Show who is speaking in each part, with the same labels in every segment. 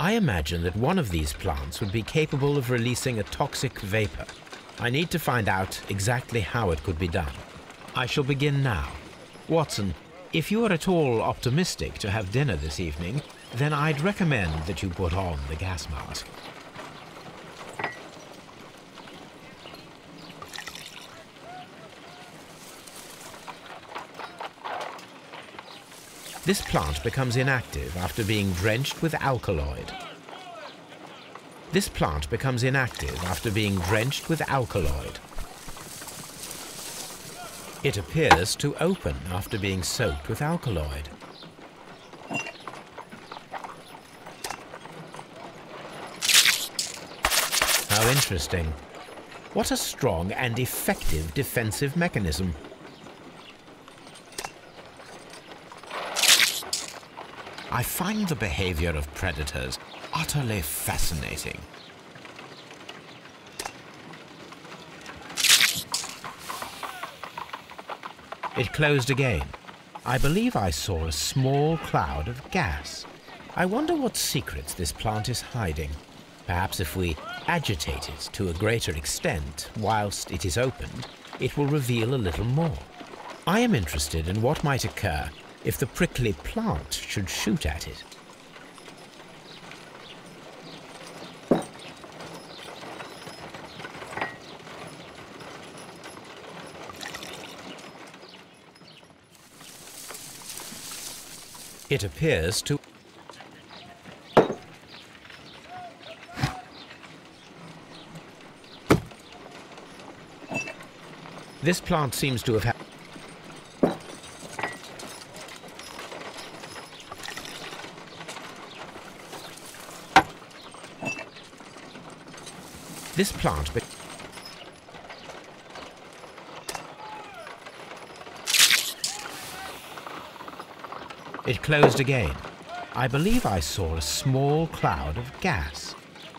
Speaker 1: I imagine that one of these plants would be capable of releasing a toxic vapor. I need to find out exactly how it could be done. I shall begin now. Watson, if you are at all optimistic to have dinner this evening, then I'd recommend that you put on the gas mask. This plant becomes inactive after being drenched with alkaloid. This plant becomes inactive after being drenched with alkaloid. It appears to open after being soaked with alkaloid. How interesting. What a strong and effective defensive mechanism. I find the behavior of predators utterly fascinating. It closed again. I believe I saw a small cloud of gas. I wonder what secrets this plant is hiding. Perhaps if we agitate it to a greater extent whilst it is opened, it will reveal a little more. I am interested in what might occur if the prickly plant should shoot at it. It appears to... This plant seems to have had... This plant... It closed again. I believe I saw a small cloud of gas.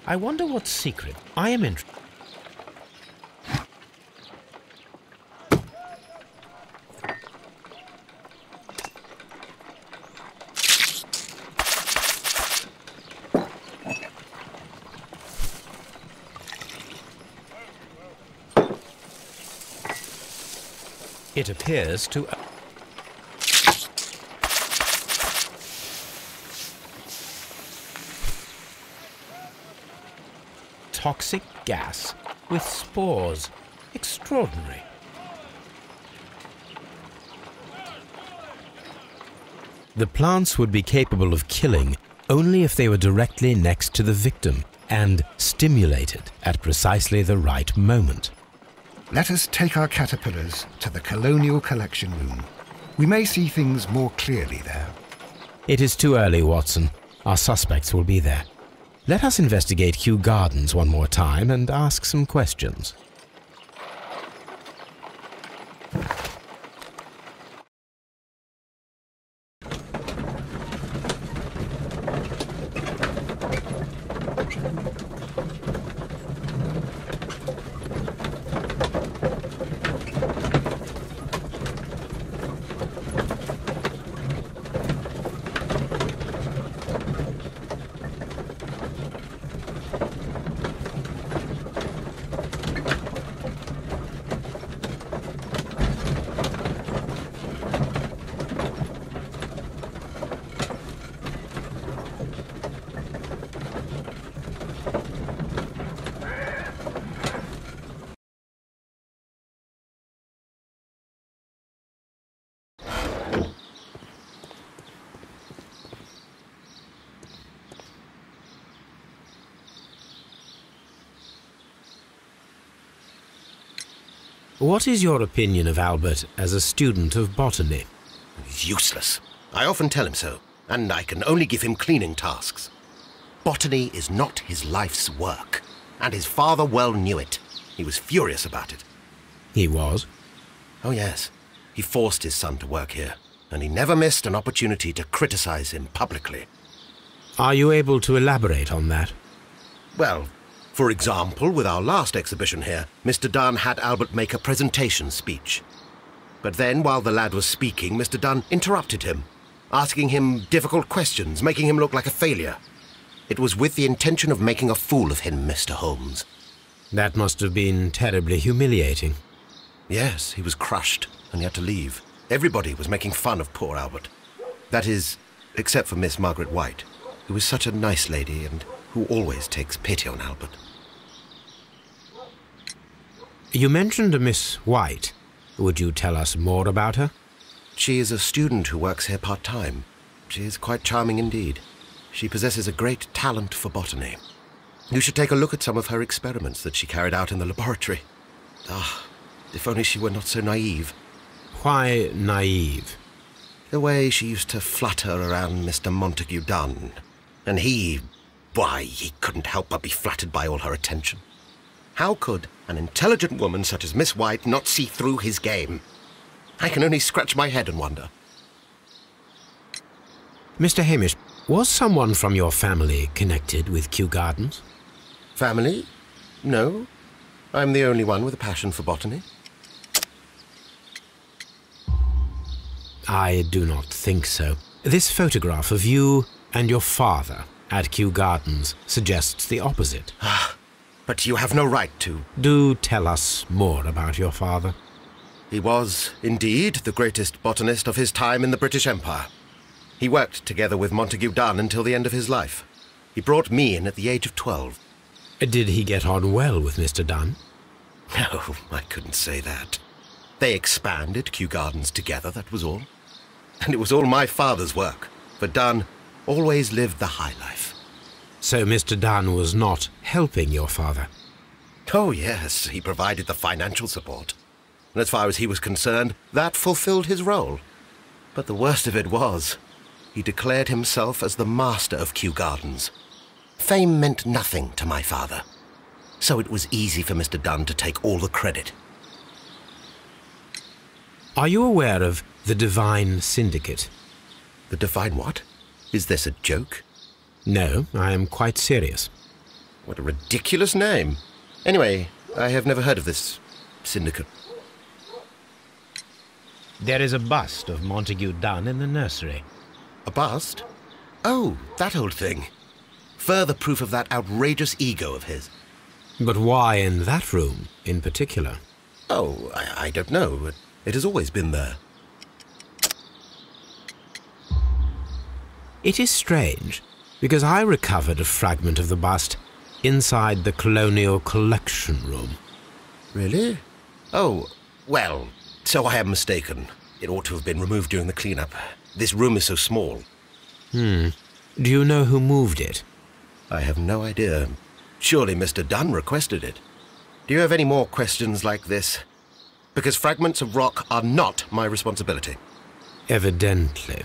Speaker 1: I wonder what secret. I am interested. It appears to... Toxic gas with spores. Extraordinary. The plants would be capable of killing only if they were directly next to the victim and stimulated at precisely the right moment.
Speaker 2: Let us take our caterpillars to the Colonial Collection Room. We may see things more clearly there.
Speaker 1: It is too early, Watson. Our suspects will be there. Let us investigate Kew Gardens one more time and ask some questions. What is your opinion of Albert as a student of botany?
Speaker 3: He's useless. I often tell him so, and I can only give him cleaning tasks. Botany is not his life's work, and his father well knew it. He was furious about it.
Speaker 1: He was?
Speaker 3: Oh yes. He forced his son to work here, and he never missed an opportunity to criticize him publicly.
Speaker 1: Are you able to elaborate on that?
Speaker 3: Well, for example, with our last exhibition here, Mr. Dunn had Albert make a presentation speech. But then, while the lad was speaking, Mr. Dunn interrupted him, asking him difficult questions, making him look like a failure. It was with the intention of making a fool of him, Mr. Holmes.
Speaker 1: That must have been terribly humiliating.
Speaker 3: Yes, he was crushed and he had to leave. Everybody was making fun of poor Albert. That is, except for Miss Margaret White, who is such a nice lady and who always takes pity on Albert.
Speaker 1: You mentioned a Miss White. Would you tell us more about her?
Speaker 3: She is a student who works here part-time. She is quite charming indeed. She possesses a great talent for botany. You should take a look at some of her experiments that she carried out in the laboratory. Ah, if only she were not so naive.
Speaker 1: Why naive?
Speaker 3: The way she used to flutter around Mr. Montague Dunn. And he couldn't help but be flattered by all her attention. How could an intelligent woman such as Miss White not see through his game? I can only scratch my head and wonder.
Speaker 1: Mr. Hamish, was someone from your family connected with Kew Gardens?
Speaker 3: Family? No. I'm the only one with a passion for botany.
Speaker 1: I do not think so. This photograph of you and your father at Kew Gardens suggests the opposite.
Speaker 3: But you have no right to.
Speaker 1: Do tell us more about your father.
Speaker 3: He was, indeed, the greatest botanist of his time in the British Empire. He worked together with Montague Dunn until the end of his life. He brought me in at the age of 12.
Speaker 1: Did he get on well with Mr. Dunn?
Speaker 3: No, I couldn't say that. They expanded Kew Gardens together, that was all. And it was all my father's work, for Dunn always lived the high life.
Speaker 1: So Mr. Dunn was not helping your father?
Speaker 3: Oh, yes, he provided the financial support. And as far as he was concerned, that fulfilled his role. But the worst of it was, he declared himself as the master of Kew Gardens. Fame meant nothing to my father, so it was easy for Mr. Dunn to take all the credit.
Speaker 1: Are you aware of the Divine Syndicate?
Speaker 3: The Divine what? Is this a joke?
Speaker 1: No, I am quite serious.
Speaker 3: What a ridiculous name. Anyway, I have never heard of this syndicate.
Speaker 1: There is a bust of Montague Dunn in the nursery.
Speaker 3: A bust? Oh, that old thing. Further proof of that outrageous ego of his.
Speaker 1: But why in that room in particular?
Speaker 3: Oh, I don't know. It has always been there.
Speaker 1: It is strange, because I recovered a fragment of the bust inside the Colonial Collection Room.
Speaker 3: Really? Oh, well, so I am mistaken. It ought to have been removed during the clean-up. This room is so small.
Speaker 1: Do you know who moved it?
Speaker 3: I have no idea. Surely Mr. Dunn requested it. Do you have any more questions like this? Because fragments of rock are not my responsibility.
Speaker 1: Evidently.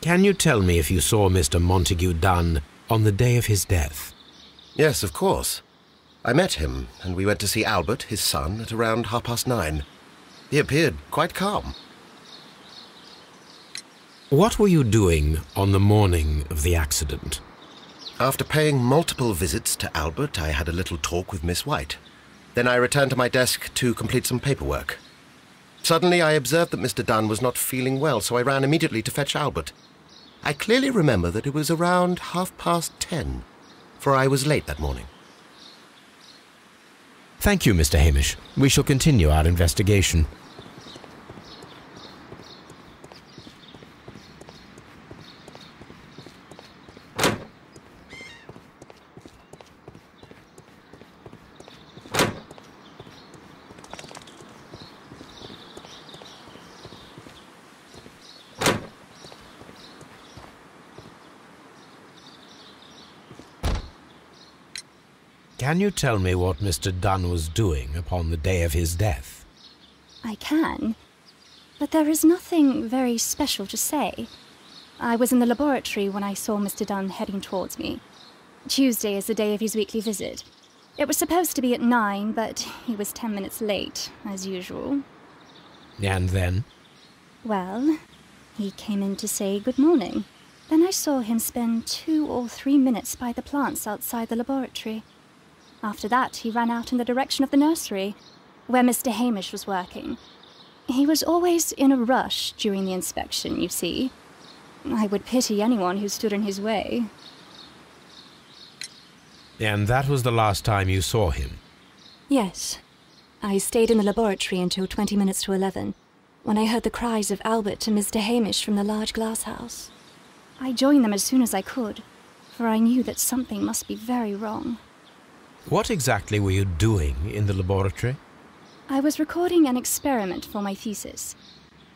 Speaker 1: Can you tell me if you saw Mr. Montague Dunn on the day of his death?
Speaker 3: Yes, of course. I met him, and we went to see Albert, his son, at around 9:30. He appeared quite calm.
Speaker 1: What were you doing on the morning of the accident?
Speaker 3: After paying multiple visits to Albert, I had a little talk with Miss White. Then I returned to my desk to complete some paperwork. Suddenly I observed that Mr. Dunn was not feeling well, so I ran immediately to fetch Albert. I clearly remember that it was around 10:30, for I was late that morning.
Speaker 1: Thank you, Mr. Hamish. We shall continue our investigation. Can you tell me what Mr. Dunn was doing upon the day of his death?
Speaker 4: I can, but there is nothing very special to say. I was in the laboratory when I saw Mr. Dunn heading towards me. Tuesday is the day of his weekly visit. It was supposed to be at 9, but he was 10 minutes late, as usual.
Speaker 1: And then?
Speaker 4: Well, he came in to say good morning. Then I saw him spend 2 or 3 minutes by the plants outside the laboratory. After that, he ran out in the direction of the nursery, where Mr. Hamish was working. He was always in a rush during the inspection, you see. I would pity anyone who stood in his way.
Speaker 1: And that was the last time you saw him?
Speaker 4: Yes. I stayed in the laboratory until 20 minutes to 11, when I heard the cries of Albert and Mr. Hamish from the large glass house. I joined them as soon as I could, for I knew that something must be very wrong.
Speaker 1: What exactly were you doing in the laboratory?
Speaker 4: I was recording an experiment for my thesis.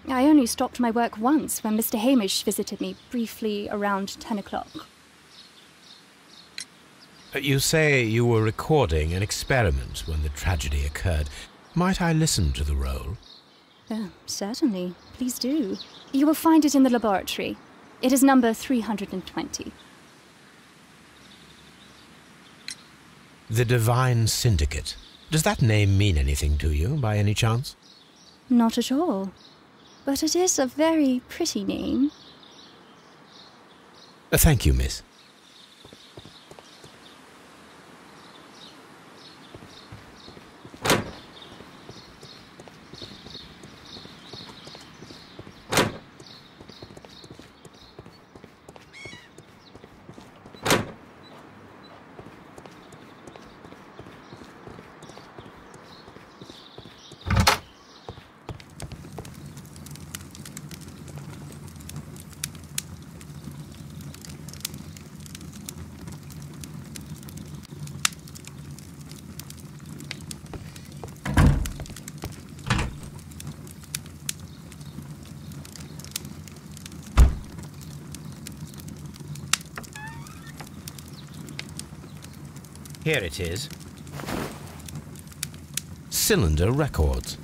Speaker 4: I only stopped my work once when Mr. Hamish visited me briefly around 10 o'clock.
Speaker 1: You say you were recording an experiment when the tragedy occurred. Might I listen to the roll?
Speaker 4: Certainly. Please do. You will find it in the laboratory. It is number 320.
Speaker 1: The Divine Syndicate. Does that name mean anything to you, by any chance?
Speaker 4: Not at all. But it is a very pretty name.
Speaker 1: Thank you, miss. Here it is. Cylinder Records.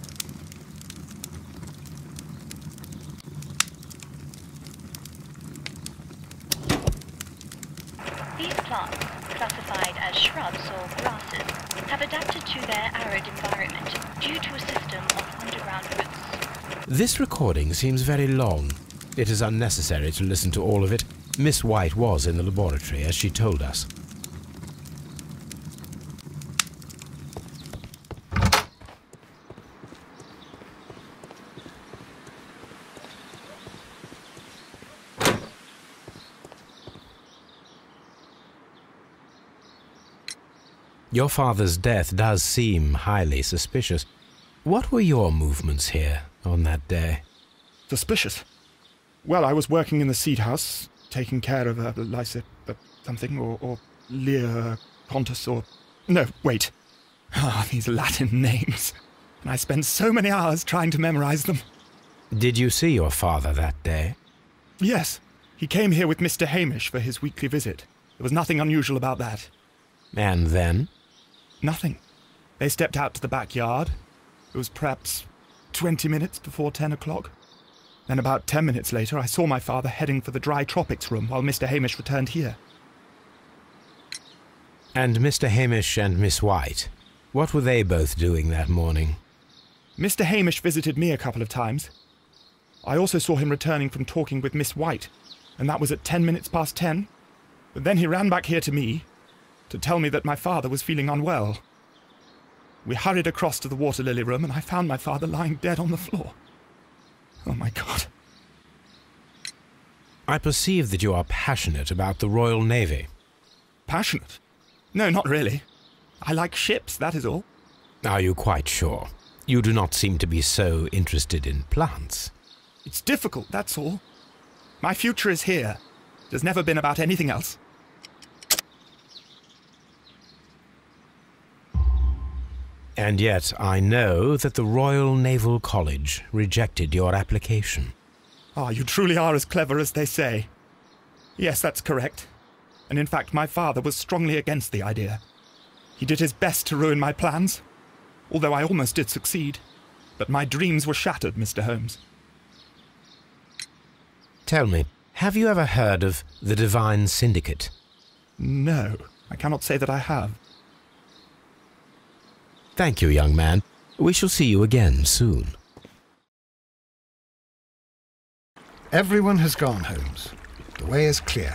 Speaker 5: These plants, classified as shrubs or grasses, have adapted to their arid environment due to a system of underground roots.
Speaker 1: This recording seems very long. It is unnecessary to listen to all of it. Miss White was in the laboratory, as she told us. Your father's death does seem highly suspicious. What were your movements here on that day?
Speaker 6: Suspicious? Well, I was working in the seed house, taking care of something, or Lear Pontus, or... No, wait. These Latin names. And I spent so many hours trying to memorize them.
Speaker 1: Did you see your father that day?
Speaker 6: Yes. He came here with Mr. Hamish for his weekly visit. There was nothing unusual about that.
Speaker 1: And then?
Speaker 6: Nothing. They stepped out to the backyard. It was perhaps 20 minutes before 10 o'clock. Then about 10 minutes later, I saw my father heading for the dry tropics room while Mr. Hamish returned here.
Speaker 1: And Mr. Hamish and Miss White, what were they both doing that morning?
Speaker 6: Mr. Hamish visited me a couple of times. I also saw him returning from talking with Miss White, and that was at 10 minutes past 10. But then he ran back here to me to tell me that my father was feeling unwell. We hurried across to the water lily room, and I found my father lying dead on the floor. Oh, my God.
Speaker 1: I perceive that you are passionate about the Royal Navy.
Speaker 6: Passionate? No, not really. I like ships, that is all.
Speaker 1: Are you quite sure? You do not seem to be so interested in plants.
Speaker 6: It's difficult, that's all. My future is here. It has never been about anything else.
Speaker 1: And yet I know that the Royal Naval College rejected your application.
Speaker 6: You truly are as clever as they say. Yes, that's correct. And in fact, my father was strongly against the idea. He did his best to ruin my plans, although I almost did succeed. But my dreams were shattered, Mr. Holmes.
Speaker 1: Tell me, have you ever heard of the Divine Syndicate?
Speaker 6: No, I cannot say that I have.
Speaker 1: Thank you, young man. We shall see you again soon.
Speaker 2: Everyone has gone, Holmes. The way is clear.